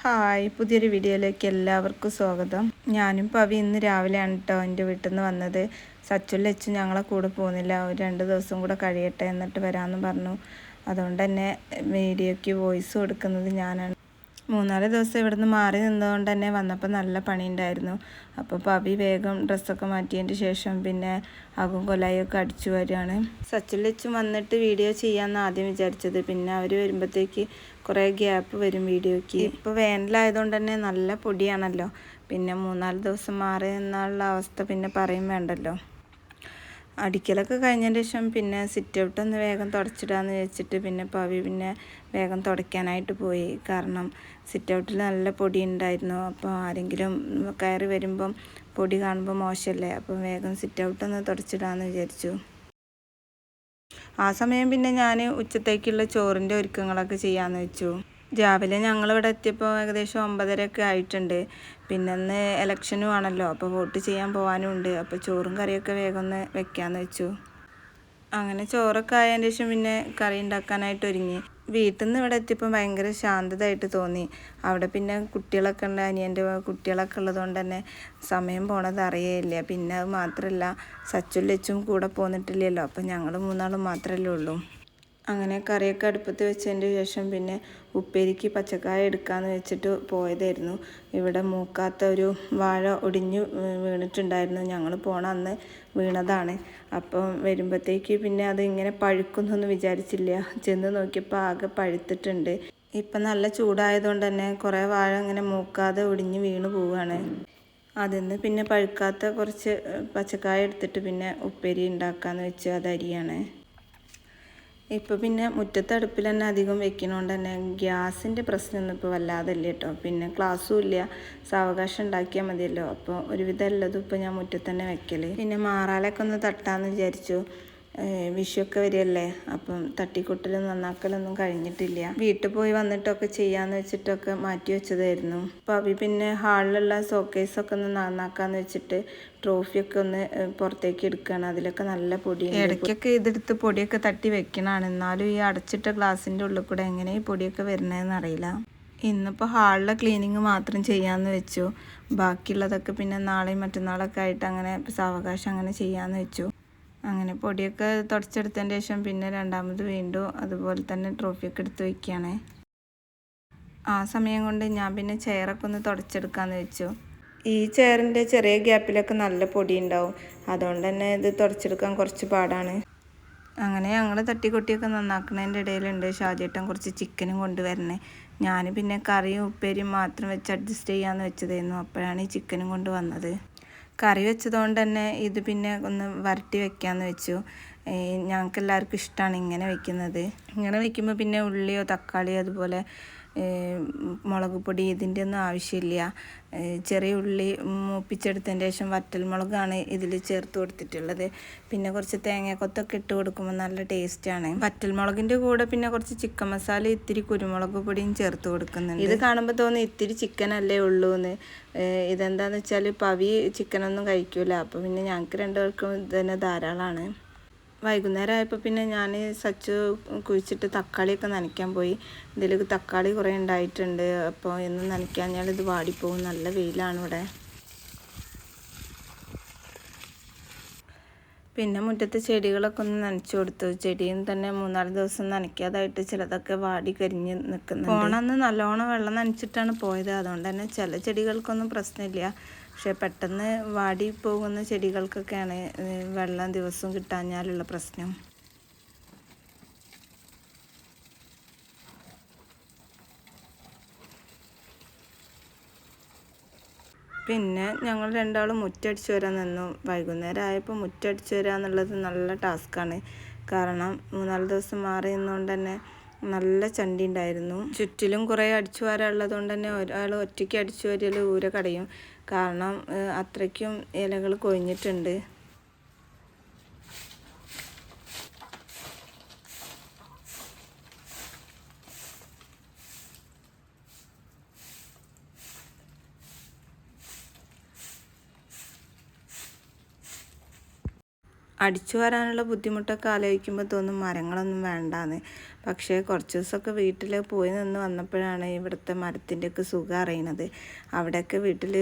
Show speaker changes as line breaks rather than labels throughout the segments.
Hi, പുതിയൊരു വീഡിയോയിലേക്ക് എല്ലാവർക്കും സ്വാഗതം. ഞാനും പവി ഇന്ന് രാവിലെയാണ് കേട്ടോ എൻ്റെ വീട്ടിൽ നിന്ന് വന്നത്. സച്ചുല്ല അച്ചു ഞങ്ങളെ കൂടെ പോകുന്നില്ല, ഒരു 2 ദിവസം കൂടെ കഴിയട്ടെ എന്നിട്ട് വരാമെന്ന് പറഞ്ഞു. അതുകൊണ്ട് തന്നെ വീഡിയോയ്ക്ക് വോയിസ് കൊടുക്കുന്നത് ഞാനാണ്. 3-4 ദിവസം ഇവിടുന്ന് മാറി നിന്നതുകൊണ്ട് തന്നെ വന്നപ്പോൾ നല്ല പണിയുണ്ടായിരുന്നു. അപ്പോൾ പവി വേഗം ഡ്രസ്സൊക്കെ മാറ്റിയതിൻ്റെ ശേഷം പിന്നെ അകും കൊലായൊക്കെ അടിച്ചു വരികയാണ്. സച്ചുലച്ചും വന്നിട്ട് വീഡിയോ ചെയ്യാമെന്ന് ആദ്യം വിചാരിച്ചത്. പിന്നെ അവർ വരുമ്പോഴത്തേക്ക് കുറേ ഗ്യാപ്പ് വരും വീഡിയോയ്ക്ക്. ഇപ്പോൾ വേനലായതുകൊണ്ട് തന്നെ നല്ല പൊടിയാണല്ലോ. പിന്നെ 3-4 ദിവസം മാറി എന്നുള്ള അവസ്ഥ പിന്നെ പറയും വേണ്ടല്ലോ. അടിക്കലൊക്കെ കഴിഞ്ഞതിന് ശേഷം പിന്നെ സിറ്റ് ഔട്ട് ഒന്ന് വേഗം തുടച്ചിടാമെന്ന് വെച്ചിട്ട് പിന്നെ പവി പിന്നെ വേഗം തുടയ്ക്കാനായിട്ട് പോയി. കാരണം സിറ്റ് ഔട്ടിൽ നല്ല പൊടി ഉണ്ടായിരുന്നു. അപ്പോൾ ആരെങ്കിലും കയറി വരുമ്പം പൊടി കാണുമ്പോൾ മോശമല്ലേ, അപ്പോൾ വേഗം സിറ്റ് ഔട്ടൊന്ന് തുടച്ചിടാമെന്ന് വിചാരിച്ചു. ആ സമയം പിന്നെ ഞാൻ ഉച്ചത്തേക്കുള്ള ചോറിൻ്റെ ഒരുക്കങ്ങളൊക്കെ ചെയ്യാമെന്ന് വെച്ചു. രാവിലെ ഞങ്ങളിവിടെ എത്തിയപ്പോൾ ഏകദേശം 9:30 ആയിട്ടുണ്ട്. പിന്നെ ഇന്ന് ഇലക്ഷനും ആണല്ലോ, അപ്പോൾ വോട്ട് ചെയ്യാൻ പോകാനും ഉണ്ട്. അപ്പോൾ ചോറും കറിയൊക്കെ വേഗം ഒന്ന് വെക്കാമെന്ന് വെച്ചു. അങ്ങനെ ചോറൊക്കെ ആയതിന് ശേഷം പിന്നെ കറി ഉണ്ടാക്കാനായിട്ട് ഒരുങ്ങി. വീട്ടിൽ നിന്ന് ഇവിടെ എത്തിയപ്പോൾ ഭയങ്കര ശാന്തതയായിട്ട് തോന്നി. അവിടെ പിന്നെ കുട്ടികളൊക്കെ ഉണ്ട്, അനിയൻ്റെ കുട്ടികളൊക്കെ ഉള്ളതുകൊണ്ട് തന്നെ സമയം പോണത് അറിയേയില്ല. പിന്നെ അത് മാത്രമല്ല, സച്ചുലച്ചും കൂടെ പോന്നിട്ടില്ലല്ലോ, അപ്പം ഞങ്ങൾ 3 മാത്രമല്ലേ ഉള്ളൂ. അങ്ങനെ കറിയൊക്കെ അടുപ്പത്ത് വെച്ചതിൻ്റെ ശേഷം പിന്നെ ഉപ്പേരിക്ക് പച്ചക്കായ എടുക്കാമെന്ന് വെച്ചിട്ട് പോയതായിരുന്നു. ഇവിടെ മൂക്കാത്ത ഒരു വാഴ ഒടിഞ്ഞു വീണിട്ടുണ്ടായിരുന്നു. ഞങ്ങൾ പോണ അന്ന് വീണതാണ്. അപ്പം വരുമ്പോഴത്തേക്ക് പിന്നെ അത് ഇങ്ങനെ പഴുക്കുന്നൊന്നും വിചാരിച്ചില്ല. ചെന്ന് നോക്കിയപ്പോൾ ആകെ പഴുത്തിട്ടുണ്ട്. ഇപ്പം നല്ല ചൂടായതുകൊണ്ട് തന്നെ കുറേ വാഴ ഇങ്ങനെ മൂക്കാതെ ഒടിഞ്ഞ് വീണ് പോവുകയാണ്. അതിന്ന് പിന്നെ പഴുക്കാത്ത കുറച്ച് പച്ചക്കായ എടുത്തിട്ട് പിന്നെ ഉപ്പേരി ഉണ്ടാക്കാമെന്ന് വെച്ച് അത് അരിയാണ്. ഇപ്പോൾ പിന്നെ മുറ്റത്ത് അടുപ്പിൽ തന്നെ അധികം വെക്കണോണ്ട് തന്നെ ഗ്യാസിൻ്റെ പ്രശ്നമൊന്നും ഇപ്പോൾ വല്ലാതെ ഇല്ല കേട്ടോ. പിന്നെ ക്ലാസ്സും ഇല്ല, സാവകാശം ഉണ്ടാക്കിയാൽ മതിയല്ലോ. അപ്പോൾ ഒരുവിധം ഉള്ളതും ഇപ്പോൾ ഞാൻ മുറ്റത്ത് തന്നെ വെക്കൽ. പിന്നെ മാറാലൊക്കെ ഒന്ന് തട്ടാമെന്ന് വിചാരിച്ചു. വിഷുവൊക്കെ വരികയല്ലേ, അപ്പം തട്ടിക്കൊട്ടലും നന്നാക്കലൊന്നും കഴിഞ്ഞിട്ടില്ല. വീട്ടിൽ പോയി വന്നിട്ടൊക്കെ ചെയ്യാമെന്ന് വെച്ചിട്ടൊക്കെ മാറ്റി വെച്ചതായിരുന്നു. പവി പിന്നെ ഹാളിലുള്ള ഷോക്കേസൊക്കെ ഒന്ന് നന്നാക്കാമെന്ന് വെച്ചിട്ട് ട്രോഫിയൊക്കെ ഒന്ന് പുറത്തേക്ക് എടുക്കുകയാണ്. അതിലൊക്കെ നല്ല പൊടി, ഇടയ്ക്കൊക്കെ ഇതെടുത്ത് പൊടിയൊക്കെ തട്ടി വെക്കണതാണ്. എന്നാലും ഈ അടച്ചിട്ട ഗ്ലാസിൻ്റെ ഉള്ളിൽ കൂടെ എങ്ങനെ ഈ പൊടിയൊക്കെ വരുന്നതെന്ന് അറിയില്ല. ഇന്നിപ്പോൾ ഹാളിലെ ക്ലീനിങ് മാത്രം ചെയ്യാമെന്ന് വെച്ചു. ബാക്കിയുള്ളതൊക്കെ പിന്നെ നാളെയും മറ്റന്നാളൊക്കെ ആയിട്ട് അങ്ങനെ സാവകാശം അങ്ങനെ ചെയ്യാമെന്ന് വെച്ചു. അങ്ങനെ പൊടിയൊക്കെ തുടച്ചെടുത്തതിന് ശേഷം പിന്നെ രണ്ടാമത് വീണ്ടും അതുപോലെ തന്നെ ട്രോഫിയൊക്കെ എടുത്ത് വയ്ക്കുകയാണ്. ആ സമയം കൊണ്ട് ഞാൻ പിന്നെ ചെയറൊക്കെ ഒന്ന് തുടച്ചെടുക്കാമെന്ന് വെച്ചു. ഈ ചെയറിൻ്റെ ചെറിയ ഗ്യാപ്പിലൊക്കെ നല്ല പൊടി ഉണ്ടാവും. അതുകൊണ്ട് തന്നെ ഇത് തുടച്ചെടുക്കാൻ കുറച്ച് പാടാണ്. അങ്ങനെ ഞങ്ങൾ തട്ടിക്കൊട്ടിയൊക്കെ നന്നാക്കുന്നതിൻ്റെ ഇടയിലുണ്ട് ഷാജേട്ടൻ കുറച്ച് ചിക്കനും കൊണ്ടുവരണേ. ഞാൻ പിന്നെ കറിയും ഉപ്പേരിയും മാത്രം വെച്ച് അഡ്ജസ്റ്റ് ചെയ്യാമെന്ന് വെച്ചതായിരുന്നു. അപ്പോഴാണ് ഈ ചിക്കനും കൊണ്ട് വന്നത്. കറി വെച്ചതുകൊണ്ട് തന്നെ ഇത് പിന്നെ ഒന്ന് വരട്ടി വെക്കാമെന്ന് വെച്ചു. ഞങ്ങൾക്ക് എല്ലാവർക്കും ഇഷ്ടമാണ് ഇങ്ങനെ വെക്കുന്നത്. ഇങ്ങനെ വെക്കുമ്പോൾ പിന്നെ ഉള്ളിയോ തക്കാളിയോ അതുപോലെ മുളക് പൊടി ഇതിൻ്റെ ഒന്നും ആവശ്യമില്ല. ചെറിയ ഉള്ളി മൂപ്പിച്ചെടുത്തതിന് ശേഷം വറ്റൽമുളകാണ് ഇതിൽ ചേർത്ത് കൊടുത്തിട്ടുള്ളത്. പിന്നെ കുറച്ച് തേങ്ങാക്കൊത്തൊക്കെ ഇട്ട് കൊടുക്കുമ്പോൾ നല്ല ടേസ്റ്റാണ്. വറ്റൽമുളകിൻ്റെ കൂടെ പിന്നെ കുറച്ച് ചിക്കൻ മസാല ഇത്തിരി കുരുമുളക് പൊടിയും ചേർത്ത് കൊടുക്കുന്നുണ്ട്. ഇത് കാണുമ്പോൾ തോന്നി ഇത്തിരി ചിക്കനല്ലേ ഉള്ളൂ എന്ന്. ഇതെന്താണെന്ന് വെച്ചാൽ പവി ചിക്കനൊന്നും കഴിക്കില്ല. അപ്പോൾ പിന്നെ ഞങ്ങൾക്ക് 2 പേർക്കും ഇതന്നെ ധാരാളമാണ്. വൈകുന്നേരം ആയപ്പോൾ പിന്നെ ഞാൻ സച്ചു കുഴിച്ചിട്ട് തക്കാളിയൊക്കെ നനയ്ക്കാൻ പോയി. ഇതിൽ തക്കാളി കുറേ ഉണ്ടായിട്ടുണ്ട്. അപ്പോൾ എന്നും നനയ്ക്കാഞ്ഞാൽ ഇത് വാടിപ്പോകും, നല്ല വെയിലാണ് ഇവിടെ. പിന്നെ മുറ്റത്ത് ചെടികളൊക്കെ ഒന്ന് നനച്ചു കൊടുത്തു. ചെടിയും തന്നെ 3-4 ദിവസം നനയ്ക്കാതായിട്ട് ചിലതൊക്കെ വാടി കരിഞ്ഞ് നിൽക്കുന്നുണ്ട്. പോണന്ന് നല്ലോണം വെള്ളം നനച്ചിട്ടാണ് പോയത്. അതുകൊണ്ട് തന്നെ ചില ചെടികൾക്കൊന്നും പ്രശ്നമില്ല. പക്ഷെ പെട്ടെന്ന് വാടി പോകുന്ന ചെടികൾക്കൊക്കെയാണ് വെള്ളം ദിവസവും കിട്ടാഞ്ഞാലുള്ള പ്രശ്നം. പിന്നെ ഞങ്ങൾ 2 മുറ്റടിച്ച് വരാൻ നിന്നു. വൈകുന്നേരം ആയപ്പോൾ മുറ്റടിച്ച് വരിക എന്നുള്ളത് നല്ല ടാസ്ക്കാണ്. കാരണം 3-4 ദിവസം മാറി നിന്നുകൊണ്ട് തന്നെ നല്ല ചണ്ടി ഉണ്ടായിരുന്നു. ചുറ്റിലും കുറേ അടിച്ചു വാരാനുള്ളത് കൊണ്ട് തന്നെ ഒരാൾ ഒറ്റയ്ക്ക് അടിച്ചു വരിൽ ഊര കടയും. കാരണം അത്രയ്ക്കും ഇലകൾ കൊഴിഞ്ഞിട്ടുണ്ട്. അടിച്ചു വരാനുള്ള ബുദ്ധിമുട്ടൊക്കെ ആലോചിക്കുമ്പോൾ തോന്നും മരങ്ങളൊന്നും വേണ്ടാന്ന്. പക്ഷേ കുറച്ച് ദിവസമൊക്കെ വീട്ടിൽ പോയി നിന്ന് വന്നപ്പോഴാണ് ഇവിടുത്തെ മരത്തിൻ്റെയൊക്കെ സുഖം അറിയണത്. അവിടെയൊക്കെ വീട്ടിൽ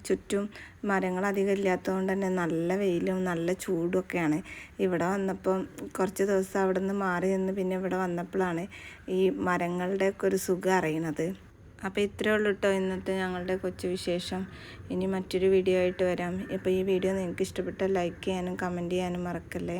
ചുറ്റും മരങ്ങൾ അധികം ഇല്ലാത്തതുകൊണ്ട് തന്നെ നല്ല വെയിലും നല്ല ചൂടുമൊക്കെയാണ്. ഇവിടെ വന്നപ്പം കുറച്ച് ദിവസം അവിടെ നിന്ന് മാറി നിന്ന് പിന്നെ ഇവിടെ വന്നപ്പോഴാണ് ഈ മരങ്ങളുടെയൊക്കെ ഒരു സുഖം അറിയണത്. അപ്പോൾ ഇത്രയേ ഉള്ളൂ കേട്ടോ ഇന്നത്തെ ഞങ്ങളുടെ കൊച്ചു വിശേഷം. ഇനി മറ്റൊരു വീഡിയോ ആയിട്ട് വരാം. ഇപ്പോൾ ഈ വീഡിയോ നിങ്ങൾക്ക് ഇഷ്ടപ്പെട്ടാൽ ലൈക്ക് ചെയ്യാനും കമൻറ്റ് ചെയ്യാനും മറക്കല്ലേ.